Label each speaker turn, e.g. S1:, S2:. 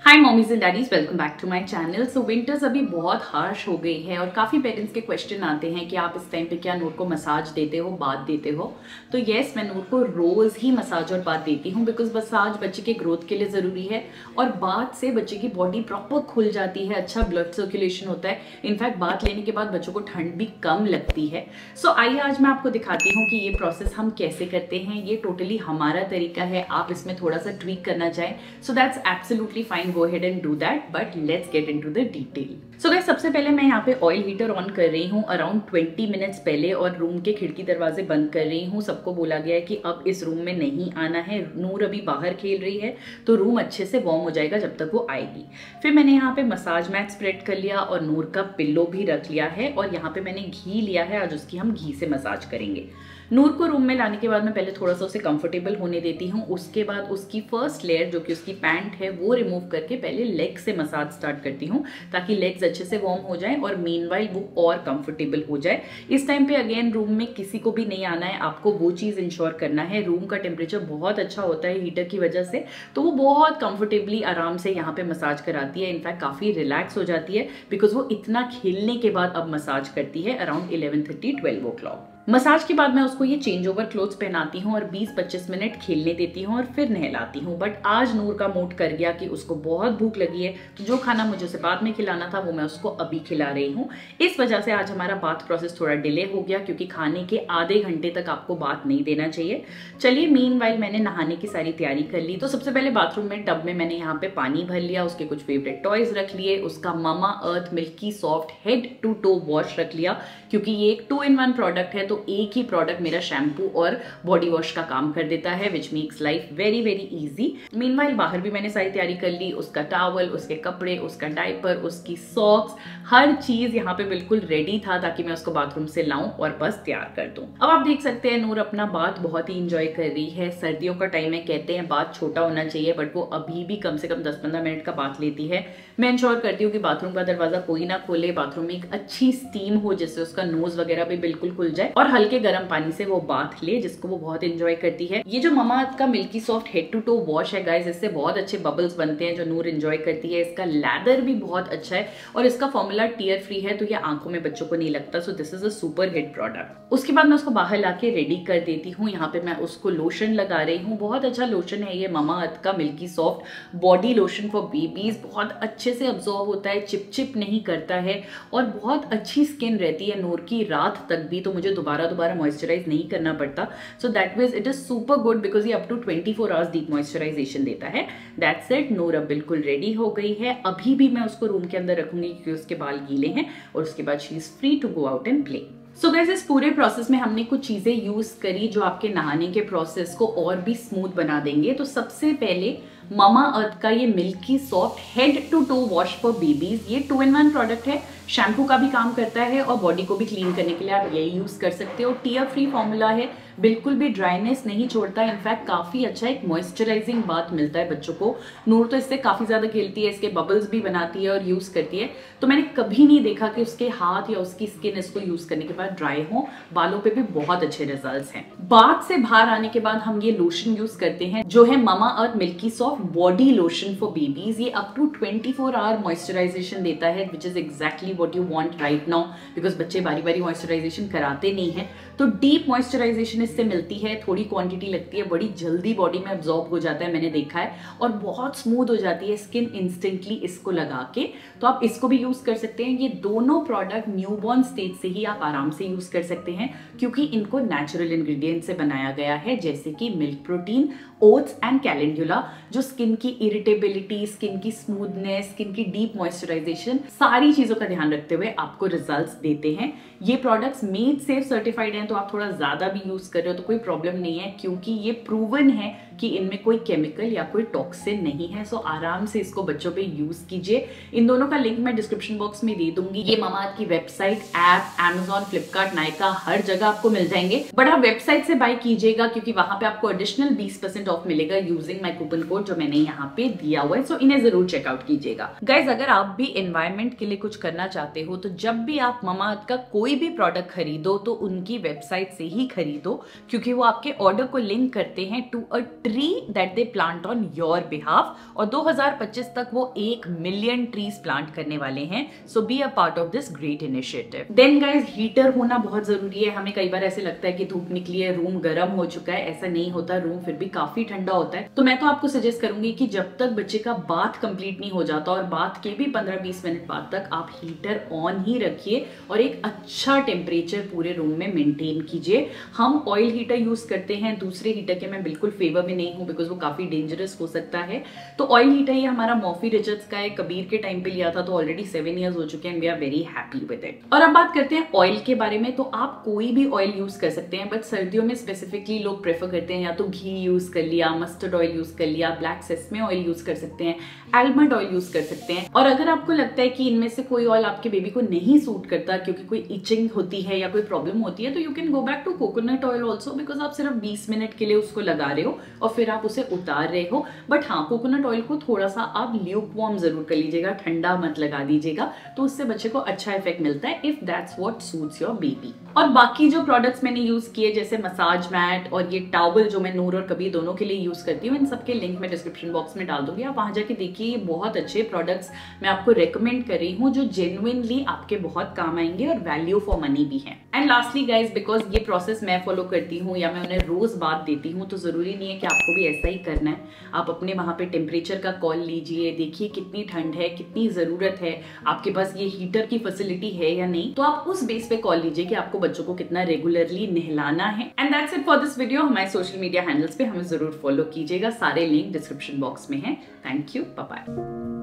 S1: Hi mommies and daddies, welcome back to my channel. So winters अभी बहुत harsh हो गई है और काफ़ी पेरेंट्स के क्वेश्चन आते हैं कि आप इस टाइम पे क्या नूर को मसाज देते हो, बाथ देते हो। तो येस, मैं नूर को रोज़ ही मसाज और बाथ देती हूँ बिकॉज मसाज बच्चे के ग्रोथ के लिए ज़रूरी है और बाथ से बच्चे की बॉडी प्रॉपर खुल जाती है, अच्छा ब्लड सर्कुलेशन होता है। इनफैक्ट बाथ लेने के बाद बच्चों को ठंड भी कम लगती है। सो आइए आज मैं आपको दिखाती हूँ कि ये प्रोसेस हम कैसे करते हैं। ये टोटली हमारा तरीका है, आप इसमें थोड़ा सा ट्वीक करना चाहें so that's absolutely fine, go ahead and do that, but let's get into the detail. So guys, सबसे पहले मैं यहाँ पे ऑयल हीटर ऑन कर रही हूँ अराउंड 20 मिनट्स पहले और रूम के खिड़की दरवाजे बंद कर रही हूँ। सबको बोला गया है कि अब इस रूम में नहीं आना है, नूर अभी बाहर खेल रही है तो रूम अच्छे से वार्म हो जाएगा जब तक वो आएगी। फिर मैंने यहाँ पे मसाज मैट स्प्रेड कर लिया और नूर का पिल्लो भी रख लिया है और यहाँ पे मैंने घी लिया है, आज उसकी हम घी से मसाज करेंगे। नूर को रूम में लाने के बाद मैं पहले थोड़ा सा उसे कंफर्टेबल होने देती हूँ। उसके बाद उसकी फर्स्ट लेयर जो कि उसकी पैंट है वो रिमूव करके पहले लेग से मसाज स्टार्ट करती हूँ ताकि लेग्स अच्छे से वार्म हो जाए और मीनवाइल वो और कंफर्टेबल हो जाए। इस टाइम पे अगेन रूम में किसी को भी नहीं आना है, आपको वो चीज़ इंश्योर करना है। रूम का टेम्परेचर बहुत अच्छा होता है हीटर की वजह से, तो वो बहुत कंफर्टेबली आराम से यहाँ पे मसाज कराती है। इनफैक्ट काफ़ी रिलैक्स हो जाती है बिकॉज वो इतना खेलने के बाद अब मसाज करती है अराउंड 11:30-12 o'clock। मसाज के बाद मैं उसको ये चेंज ओवर क्लोथ्स पहनाती हूँ और 20-25 मिनट खेलने देती हूँ और फिर नहलाती हूँ। बट आज नूर का मूड कर गया कि उसको बहुत भूख लगी है, तो जो खाना मुझे उसे बाद में खिलाना था वो मैं उसको अभी खिला रही हूँ। इस वजह से आज हमारा बाथ प्रोसेस थोड़ा डिले हो गया क्योंकि खाने के आधे घंटे तक आपको बाथ नहीं देना चाहिए। चलिए, मीनवाइल मैंने नहाने की सारी तैयारी कर ली। तो सबसे पहले बाथरूम में टब में मैंने यहाँ पे पानी भर लिया, उसके कुछ फेवरेट टॉयज रख लिए, उसका Mamaearth milky soft head to toe wash रख लिया क्योंकि ये एक 2-in-1 प्रोडक्ट है, तो एक ही प्रोडक्ट मेरा शैम्पू और बॉडी वॉश का काम कर देता है, which makes life very very easy. Meanwhile बाहर भी मैंने सारी तैयारी कर ली, उसका टॉवल, उसके कपड़े, उसका डायपर, उसकी सॉक्स, हर चीज यहाँ पे बिल्कुल रेडी था ताकि मैं उसको बाथरूम से लाऊं और बस तैयार कर दूं। अब आप देख सकते हैं नूर अपना बाथ बहुत ही इंजॉय कर रही है। सर्दियों का टाइम है, कहते हैं बाथ छोटा होना चाहिए, बट वो अभी भी कम से कम 10-15 मिनट का बाथ लेती है। मैं इंश्योर करती हूँ कि बाथरूम का दरवाजा कोई ना खोले, बाथरूम में एक अच्छी स्टीम हो जिससे उसका नोज वगैरह भी बिल्कुल खुल जाए और हल्के गर्म पानी से वो बाथ ले, जिसको वो बहुत एंजॉय करती है। ये जो ममा अर्थ का milky soft head to toe wash है गाइस, इससे बहुत अच्छे बबल्स बनते हैं जो नूर एंजॉय करती है। इसका लैदर भी बहुत अच्छा है और इसका फॉर्मूला टीयर फ्री है, तो ये आंखों में बच्चों को नहीं लगता। So this is a super hit product. उसके बाद मैं उसको बाहर लाके रेडी कर देती हूँ। यहाँ पे मैं उसको लोशन लगा रही हूँ, बहुत अच्छा लोशन है ये ममा अर्थ का milky soft body lotion for babies. बहुत अच्छे से अब्सॉर्ब होता है, चिप नहीं करता है और बहुत अच्छी स्किन रहती है नूर की रात तक भी, तो मुझे दोबारा मॉइस्चराइज नहीं करना पड़ता। So that means it is super good because ये up to 24 hours deep moisturisation देता है। दैट्स इट, नूर अब बिल्कुल रेडी हो गई है। अभी भी मैं उसको रूम के अंदर रखूंगी क्योंकि उसके बाल गीले हैं और उसके बाद she is free to go out and play. So guys, इस पूरे प्रोसेस में हमने कुछ चीजें यूज करी जो आपके नहाने के प्रोसेस को और भी स्मूथ बना देंगे। तो सबसे पहले ममा अर्थ का ये milky soft head to toe wash for babies, ये 2-in-1 प्रोडक्ट है, शैम्पू का भी काम करता है और बॉडी को भी क्लीन करने के लिए आप ये यूज कर सकते हो। टीयर फ्री फॉर्मूला है, बिल्कुल भी ड्राइनेस नहीं छोड़ता, इनफैक्ट काफी अच्छा एक मॉइस्चराइजिंग बाथ मिलता है बच्चों को। नूर तो इससे काफी ज्यादा खेलती है, इसके बबल्स भी बनाती है और यूज करती है, तो मैंने कभी नहीं देखा कि उसके हाथ या उसकी स्किन इसको यूज करने के बाद ड्राई हो। बालों पे भी बहुत अच्छे रिजल्ट्स हैं। बाथ से बाहर आने के बाद हम ये लोशन यूज करते हैं जो है mama earth milky soft body lotion for babies. ये अप टू 24 आवर मॉइस्चराइजेशन देता है, which is exactly what you want right now because बच्चे बारी बारी मॉइस्चराइजेशन कराते नहीं है, तो डीप मॉइस्चराइजेशन इससे मिलती है। थोड़ी क्वांटिटी लगती है, बड़ी जल्दी बॉडी में अब्सॉर्ब हो जाता है, मैंने देखा है, और बहुत स्मूथ हो जाती है स्किन इंस्टेंटली इसको लगा के। तो आप इसको भी यूज कर सकते हैं। ये दोनों प्रोडक्ट न्यूबॉर्न स्टेज से ही आप आराम से यूज कर सकते हैं क्योंकि इनको नेचुरल इंग्रेडिएंट से बनाया गया है, जैसे कि milk protein, oats and calendula, जो स्किन की इरिटेबिलिटी, स्किन की स्मूथनेस, स्किन की डीप मॉइस्चराइजेशन, सारी चीजों का ध्यान रखते हुए आपको रिजल्ट्स देते हैं। ये प्रोडक्ट्स मेड सेफ सर्टिफाइड हैं, तो आप थोड़ा ज्यादा भी यूज कर रहे हो तो कोई प्रॉब्लम नहीं है क्योंकि ये प्रूवन है कि इनमें कोई केमिकल या कोई टॉक्सिन नहीं है। सो आराम से इसको बच्चों पे यूज कीजिए। इन दोनों का लिंक मैं डिस्क्रिप्शन बॉक्स में दे दूंगी। ये ममा अर्थ की website, app, Amazon, Flipkart, Nykaa, हर जगह आपको मिल जाएंगे, बट आप वेबसाइट से बाय कीजिएगा क्योंकि वहां पे आपको एडिशनल 20% ऑफ मिलेगा यूजिंग माय कूपन कोड जो मैंने यहाँ पे दिया हुआ है। सो इन्हें जरूर चेकआउट कीजिएगा। गाइज, अगर आप भी एनवायरमेंट के लिए कुछ करना चाहते हो तो जब भी आप ममा अर्थ का कोई भी प्रोडक्ट खरीदो तो उनकी वेबसाइट से ही खरीदो क्योंकि वो आपके ऑर्डर को लिंक करते हैं to a tree that they plant on your behalf, और 2025 तक वो 1 मिलियन ट्रीज प्लांट करने वाले हैं। So be a part of this great initiative. Then guys, heater होना बहुत जरूरी है। हमें कई बार ऐसे लगता है कि धूप निकली है, रूम गर्म हो चुका है, ऐसा नहीं होता, रूम फिर भी काफी ठंडा होता है। तो मैं तो आपको सजेस्ट करूंगी कि जब तक बच्चे का बाथ कंप्लीट नहीं हो जाता, और बाथ के भी 15-20 मिनट बाद तक, आप हीटर ऑन ही रखिए और एक अच्छा टेम्परेचर पूरे रूम में मेंटेन कीजिए। हम ऑयल हीटर यूज करते हैं, दूसरे हीटर के मैं बिल्कुल फेवर में नहीं हूं बिकॉज वो काफी डेंजरस हो सकता है। तो ऑयल हीटर ये हमारा मॉफी रिचर्ड्स का है, कबीर के टाइम पे लिया था, तो ऑलरेडी 7 इयर्स हो चुके हैं, we are very happy with it. और अब बात करते हैं ऑयल के बारे में। तो आप कोई भी ऑयल यूज कर सकते हैं, बट सर्दियों में स्पेसिफिकली लोग प्रेफर करते हैं या तो घी यूज कर लिया, मस्टर्ड ऑयल यूज कर लिया, ब्लैक सेसमे ऑयल यूज कर सकते हैं, आलमंड ऑयल यूज कर सकते हैं। और अगर आपको लगता है कि इनमें से कोई ऑयल आपके बेबी को नहीं सूट करता क्योंकि कोई इचिंग होती है या कोई प्रॉब्लम होती है, तो you can go back to coconut oil also, because आप सिर्फ 20 मिनट के लिए उसको लगा रहे हो और फिर आप उसे उतार रहे हो। बट हाँ, कोकोनट ऑयल को थोड़ा सा आप ल्यूक वार्म जरूर कर लीजिएगा, ठंडा मत लगा दीजिएगा, तो उससे बच्चे को अच्छा इफेक्ट मिलता है, if that's what suits your baby. और बाकी जो प्रोडक्ट्स मैंने यूज किए, जैसे मसाज मैट और ये टॉवल जो मैं नूर और कबीर दोनों के लिए यूज करती हूँ, इन सबके लिंक मैं डिस्क्रिप्शन बॉक्स में डाल दूंगी, आप वहां जाके देखिए। ये बहुत अच्छे प्रोडक्ट्स मैं आपको रेकमेंड कर रही हूँ जो जेन्युइनली आपके बहुत काम आएंगे और वैल्यू फॉर मनी भी है। एंड लास्टली गाइज, बिकॉज ये प्रोसेस मैं फॉलो करती हूँ या मैं उन्हें रोज बात देती हूँ, तो जरूरी नहीं है कि आपको भी ऐसा ही करना है। आप अपने वहां पे टेम्परेचर का कॉल लीजिए, देखिए कितनी ठंड है, कितनी जरूरत है, आपके पास ये हीटर की फैसिलिटी है या नहीं, तो आप उस बेस पे कॉल लीजिए कि आपको बच्चों को कितना रेगुलरली नहलाना है। And that's it for this video. हमारे सोशल मीडिया हैंडल्स पे हमें जरूर फॉलो कीजिएगा, सारे लिंक डिस्क्रिप्शन बॉक्स में है। Thank you, bye bye.